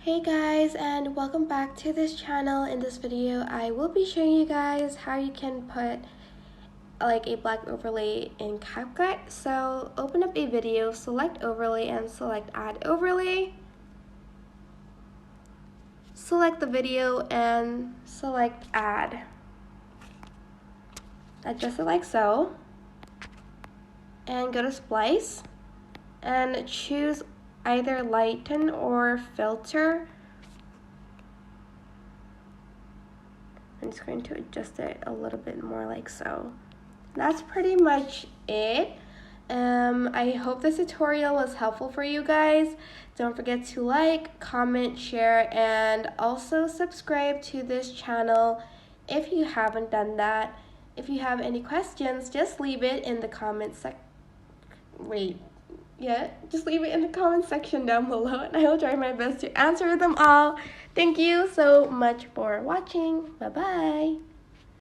Hey guys, and welcome back to this channel. In this video I will be showing you guys how you can put like a black overlay in CapCut. So open up a video, select overlay and select add overlay. Select the video and select add. Adjust it like so. And go to splice and choose either lighten or filter. I'm just going to adjust it a little bit more like so. That's pretty much it. I hope this tutorial was helpful for you guys. Don't forget to like, comment, share, and also subscribe to this channel if you haven't done that. If you have any questions, just leave it in the comment section. Just leave it in the comment section down below and I will try my best to answer them all. Thank you so much for watching. Bye bye.